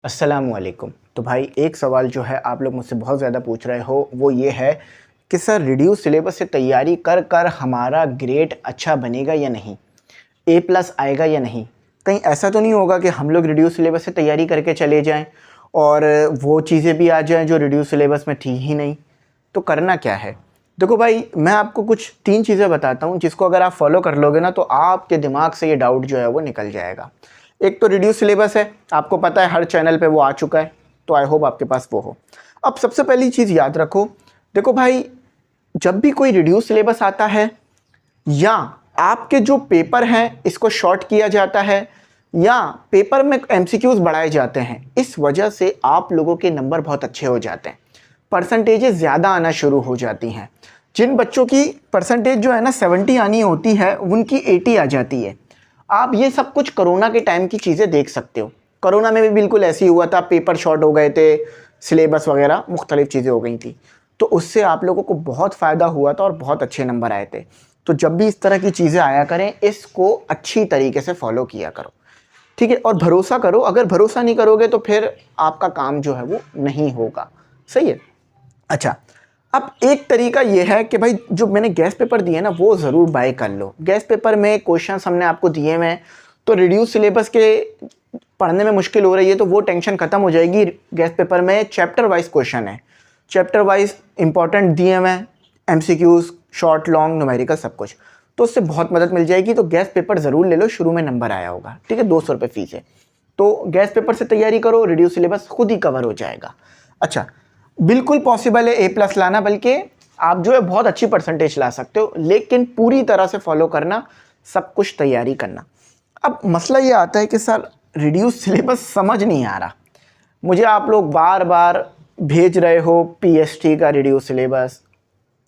अस्सलामुअलैकुम। तो भाई एक सवाल जो है आप लोग मुझसे बहुत ज़्यादा पूछ रहे हो वो ये है कि सर रिड्यूस सिलेबस से तैयारी कर कर हमारा ग्रेड अच्छा बनेगा या नहीं, ए प्लस आएगा या नहीं। कहीं ऐसा तो नहीं होगा कि हम लोग रिड्यूस सिलेबस से तैयारी करके चले जाएं और वो चीज़ें भी आ जाएं जो रिड्यूस सिलेबस में थी ही नहीं। तो करना क्या है? देखो भाई, मैं आपको कुछ 3 चीज़ें बताता हूँ जिसको अगर आप फॉलो कर लोगे ना तो आपके दिमाग से ये डाउट जो है वो निकल जाएगा। एक तो रिड्यूस सिलेबस है, आपको पता है हर चैनल पे वो आ चुका है, तो आई होप आपके पास वो हो। अब सबसे पहली चीज़ याद रखो, देखो भाई, जब भी कोई रिड्यूस सिलेबस आता है या आपके जो पेपर हैं इसको शॉर्ट किया जाता है या पेपर में एमसीक्यूज बढ़ाए जाते हैं, इस वजह से आप लोगों के नंबर बहुत अच्छे हो जाते हैं, परसेंटेजेस ज़्यादा आना शुरू हो जाती हैं। जिन बच्चों की परसेंटेज जो है ना 70 आनी होती है उनकी 80 आ जाती है। आप ये सब कुछ कोरोना के टाइम की चीज़ें देख सकते हो। कोरोना में भी बिल्कुल ऐसे ही हुआ था, पेपर शॉर्ट हो गए थे, सिलेबस वगैरह मुख्तलिफ चीज़ें हो गई थी, तो उससे आप लोगों को बहुत फ़ायदा हुआ था और बहुत अच्छे नंबर आए थे। तो जब भी इस तरह की चीज़ें आया करें, इसको अच्छी तरीके से फॉलो किया करो, ठीक है। और भरोसा करो, अगर भरोसा नहीं करोगे तो फिर आपका काम जो है वो नहीं होगा, सही है। अच्छा, अब एक तरीका ये है कि भाई जो मैंने गैस पेपर दिए ना वो ज़रूर बाय कर लो। गैस पेपर में क्वेश्चंस हमने आपको दिए हुए हैं, तो रिड्यूस सिलेबस के पढ़ने में मुश्किल हो रही है तो वो टेंशन ख़त्म हो जाएगी। गैस पेपर में चैप्टर वाइज क्वेश्चन है, चैप्टर वाइज इंपॉर्टेंट दिए हुए हैं, एमसीक्यूज, शॉर्ट लॉन्ग न्यूमेरिकल सब कुछ, तो उससे बहुत मदद मिल जाएगी। तो गैस पेपर ज़रूर ले लो, शुरू में नंबर आया होगा, ठीक है। 200 रुपये फ़ीस है, तो गैस पेपर से तैयारी करो, रिड्यूस सिलेबस खुद ही कवर हो जाएगा। अच्छा, बिल्कुल पॉसिबल है ए प्लस लाना, बल्कि आप जो है बहुत अच्छी परसेंटेज ला सकते हो, लेकिन पूरी तरह से फॉलो करना, सब कुछ तैयारी करना। अब मसला ये आता है कि सर रिड्यूस सिलेबस समझ नहीं आ रहा, मुझे आप लोग बार बार भेज रहे हो पीएसटी का रिड्यूस सिलेबस,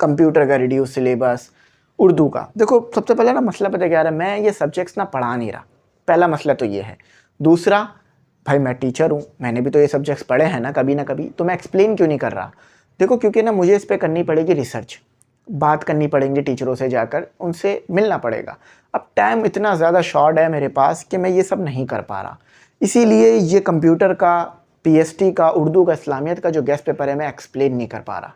कंप्यूटर का रिड्यूस सिलेबस, उर्दू का। देखो सबसे पहले ना मसला पता क्या है, मैं ये सब्जेक्ट्स ना पढ़ा नहीं रहा, पहला मसला तो ये है। दूसरा, भाई मैं टीचर हूँ, मैंने भी तो ये सब्जेक्ट्स पढ़े हैं ना कभी, तो मैं एक्सप्लेन क्यों नहीं कर रहा? देखो क्योंकि ना मुझे इस पर करनी पड़ेगी रिसर्च, बात करनी पड़ेंगी टीचरों से, जाकर उनसे मिलना पड़ेगा। अब टाइम इतना ज़्यादा शॉर्ट है मेरे पास कि मैं ये सब नहीं कर पा रहा, इसीलिए ये कंप्यूटर का, पीएसटी का, उर्दू का, इस्लामियत का जो गेस्ट पेपर है मैं एक्सप्लेन नहीं कर पा रहा।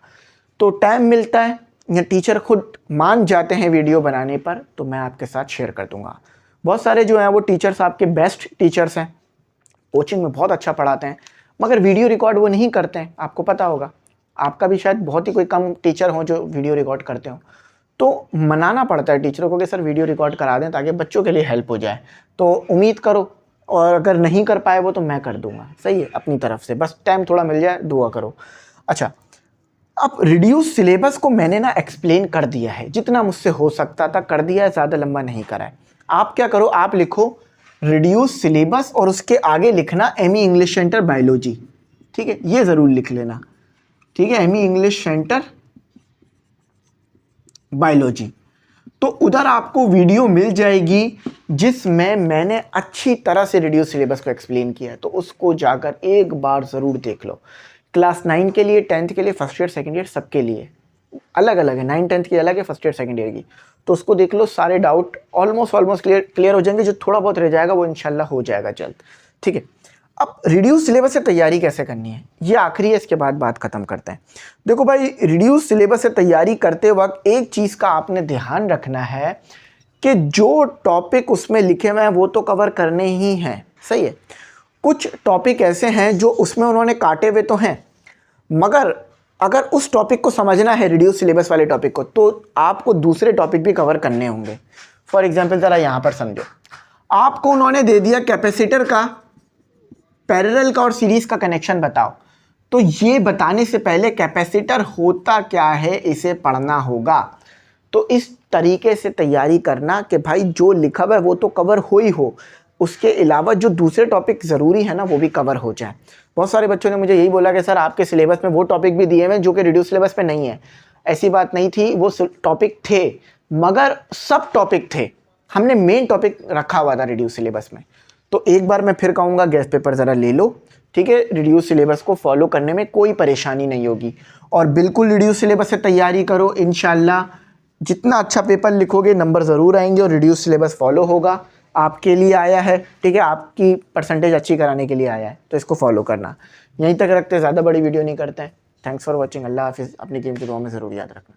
तो टाइम मिलता है या टीचर खुद मान जाते हैं वीडियो बनाने पर, तो मैं आपके साथ शेयर कर दूँगा। बहुत सारे जो हैं वो टीचर्स आपके बेस्ट टीचर्स हैं, कोचिंग में बहुत अच्छा पढ़ाते हैं, मगर वीडियो रिकॉर्ड वो नहीं करते हैं। आपको पता होगा, आपका भी शायद बहुत ही कोई कम टीचर हो जो वीडियो रिकॉर्ड करते हो, तो मनाना पड़ता है टीचरों को कि सर वीडियो रिकॉर्ड करा दें ताकि बच्चों के लिए हेल्प हो जाए। तो उम्मीद करो, और अगर नहीं कर पाए वो तो मैं कर दूंगा, सही है, अपनी तरफ से, बस टाइम थोड़ा मिल जाए, दुआ करो। अच्छा, अब रिड्यूस सिलेबस को मैंने ना एक्सप्लेन कर दिया है, जितना मुझसे हो सकता था कर दिया है, ज़्यादा लंबा नहीं करा है। आप क्या करो, आप लिखो रिड्यूस सिलेबस और उसके आगे लिखना एमई इंग्लिश सेंटर बायोलॉजी, ठीक है, ये ज़रूर लिख लेना, ठीक है, एमई इंग्लिश सेंटर बायोलॉजी। तो उधर आपको वीडियो मिल जाएगी जिसमें मैंने अच्छी तरह से रिड्यूस सिलेबस को एक्सप्लेन किया है, तो उसको जाकर एक बार ज़रूर देख लो। क्लास 9 के लिए, 10th के लिए, फर्स्ट ईयर सेकेंड ईयर सबके लिए अलग अलग है, 9 10th की अलग है, फर्स्ट ईयर सेकेंड ईयर की, तो उसको देख लो। सारे डाउट ऑलमोस्ट क्लियर हो जाएंगे, जो थोड़ा बहुत रह जाएगा वो इंशाल्लाह हो जाएगा जल्द, ठीक है। अब रिड्यूस सिलेबस से तैयारी कैसे करनी है ये आखिरी है, इसके बाद बात खत्म करते हैं। देखो भाई, रिड्यूस सिलेबस से तैयारी करते वक्त एक चीज़ का आपने ध्यान रखना है कि जो टॉपिक उसमें लिखे हुए हैं वो तो कवर करने ही हैं, सही है। कुछ टॉपिक ऐसे हैं जो उसमें उन्होंने काटे हुए तो हैं, मगर अगर उस टॉपिक को समझना है, रिड्यूस सिलेबस वाले टॉपिक को, तो आपको दूसरे टॉपिक भी कवर करने होंगे। फॉर एग्जांपल ज़रा यहाँ पर समझो, आपको उन्होंने दे दिया कैपेसिटर का, पैरेलल का और सीरीज़ का कनेक्शन बताओ, तो ये बताने से पहले कैपेसिटर होता क्या है इसे पढ़ना होगा। तो इस तरीके से तैयारी करना कि भाई जो लिखा हुआ है वो तो कवर हो ही हो, उसके अलावा जो दूसरे टॉपिक ज़रूरी है ना वो भी कवर हो जाए। बहुत सारे बच्चों ने मुझे यही बोला कि सर आपके सिलेबस में वो टॉपिक भी दिए हुए हैं जो कि रिड्यूस सिलेबस पे नहीं है। ऐसी बात नहीं थी, वो टॉपिक थे, मगर सब टॉपिक थे, हमने मेन टॉपिक रखा हुआ था रिड्यूस सिलेबस में। तो एक बार मैं फिर कहूँगा, गैस पेपर ज़रा ले लो, ठीक है। रिड्यूस सिलेबस को फॉलो करने में कोई परेशानी नहीं होगी, और बिल्कुल रिड्यूस सिलेबस से तैयारी करो। इंशाल्लाह जितना अच्छा पेपर लिखोगे नंबर ज़रूर आएंगे और रिड्यूस सिलेबस फॉलो होगा। आपके लिए आया है, ठीक है, आपकी परसेंटेज अच्छी कराने के लिए आया है, तो इसको फॉलो करना। यहीं तक रखते हैं, ज़्यादा बड़ी वीडियो नहीं करते हैं। Thanks for watching. अल्लाह हाफिज़। अपनी कीमती दुआ में ज़रूर याद रखना।